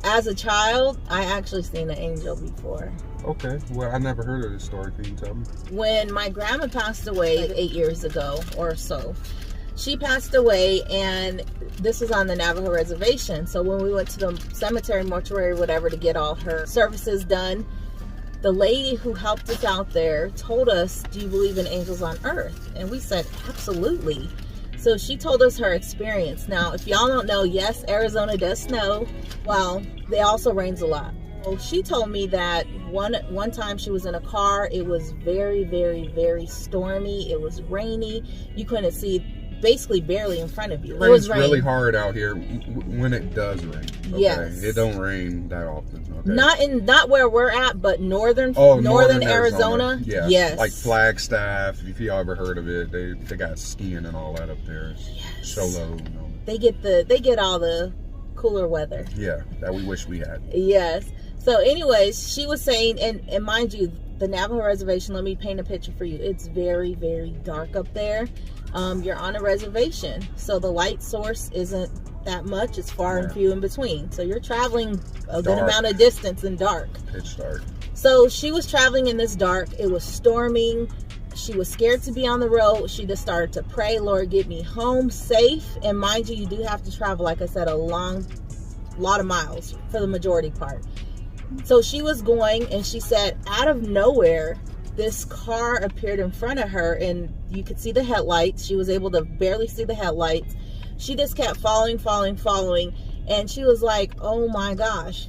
As a child, I actually seen an angel before. Okay. Well, I never heard of this story. Can you tell me? When my grandma passed away 8 years ago or so, she passed away, and this was on the Navajo reservation. So when we went to the cemetery, mortuary, whatever, to get all her services done, the lady who helped us out there told us, do you believe in angels on earth? And we said, absolutely. So she told us her experience. Now, if y'all don't know, yes, Arizona does snow. Well, it also rains a lot. Well, she told me that one time she was in a car. It was very, very, very stormy. It was rainy. You couldn't see basically barely in front of you. It was really hard out here when it does rain. Okay? Yes. It don't rain that often. Okay? Not where we're at, but northern Arizona. Yeah. Yes. Like Flagstaff, if you ever heard of it, they got skiing and all that up there. Yes. Sholo. They get all the cooler weather. Yeah, that we wish we had. Yes. So anyways, she was saying, and mind you, the Navajo reservation, let me paint a picture for you. It's very, very dark up there. You're on a reservation, so the light source isn't that much. It's far and few in between. So you're traveling a good amount of distance in dark. Pitch dark. So she was traveling in this dark. It was storming. She was scared to be on the road. She just started to pray, Lord, get me home safe. And mind you, you do have to travel, like I said, a lot of miles for the majority part. So she was going, and she said, out of nowhere, this car appeared in front of her, and you could see the headlights. She was able to barely see the headlights. She just kept following, and she was like, oh my gosh.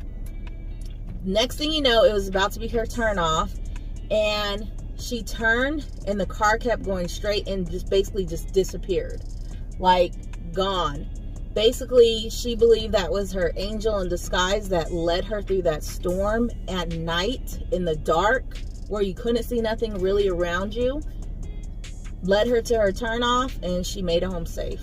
Next thing you know, it was about to be her turn off, and she turned, and the car kept going straight and just basically just disappeared, like gone. Basically, she believed that was her angel in disguise that led her through that storm at night in the dark, where you couldn't see nothing really around you, led her to her turn off, and she made it home safe.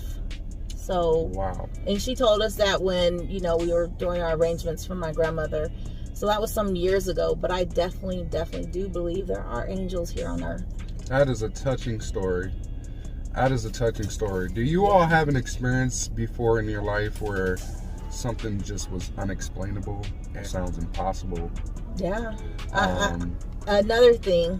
So, wow. And she told us that when, we were doing our arrangements for my grandmother. So that was some years ago, but I definitely do believe there are angels here on earth. That is a touching story. Do you all have an experience before in your life where something just was unexplainable and sounds impossible? Yeah. Another thing,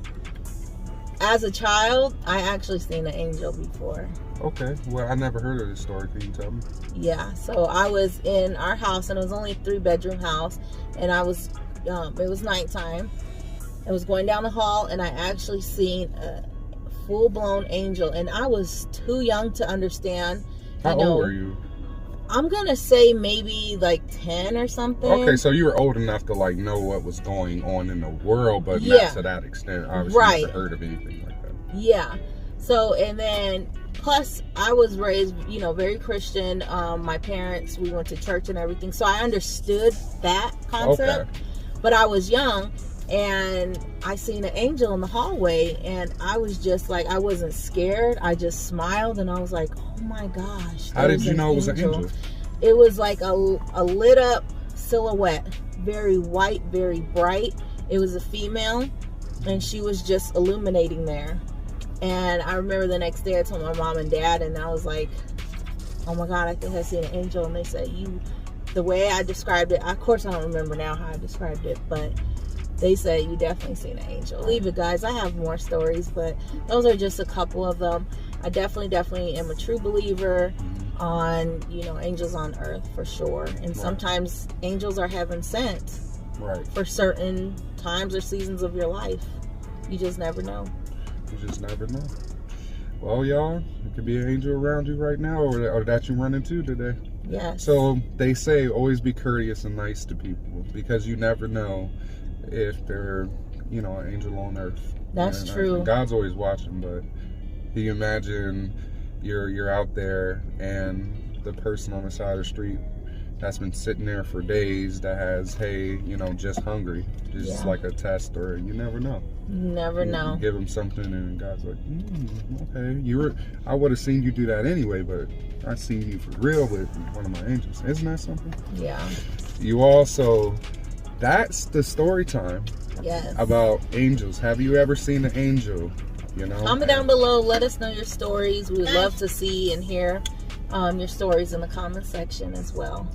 as a child, I actually seen an angel before. Okay. Well, I never heard of this story. Can you tell me? Yeah. So I was in our house, and it was only a 3-bedroom house, and it was nighttime. I was going down the hall, and I actually seen a full-blown angel, and I was too young to understand. How old were you? I'm gonna say maybe like 10 or something. Okay, so you were old enough to like know what was going on in the world, but not to that extent. Obviously, you never heard of anything like that. Yeah. So, and then plus I was raised, very Christian. My parents, we went to church and everything, so I understood that concept. Okay. But I was young, and I seen an angel in the hallway, and I was just like, I wasn't scared. I just smiled, and I was like, oh my gosh. How did you know it was an angel? It was like a lit up silhouette, very white, very bright. It was a female, and she was just illuminating there. And I remember the next day I told my mom and dad, and I was like, oh my God, I think I seen an angel. And they said, the way I described it, of course I don't remember now how I described it, but they said you definitely seen an angel. Leave it, guys. I have more stories, but those are just a couple of them. I definitely am a true believer on, angels on earth for sure. And sometimes angels are heaven sent for certain times or seasons of your life. You just never know. You just never know. Well, y'all, it could be an angel around you right now, or that you run into today. Yes. So they say always be courteous and nice to people, because you never know if they're, an angel on earth. That's true. God's always watching, but can you imagine you're out there and the person on the side of the street that's been sitting there for days that has, hey, just hungry, just like a test, or you never know. Never know. You give them something, and God's like, okay, I would have seen you do that anyway, but I seen you for real with one of my angels. Isn't that something? Yeah. You also, that's the story time. Yes. About angels. Have you ever seen an angel? Comment down below. Let us know your stories. We would love to see and hear your stories in the comment section as well.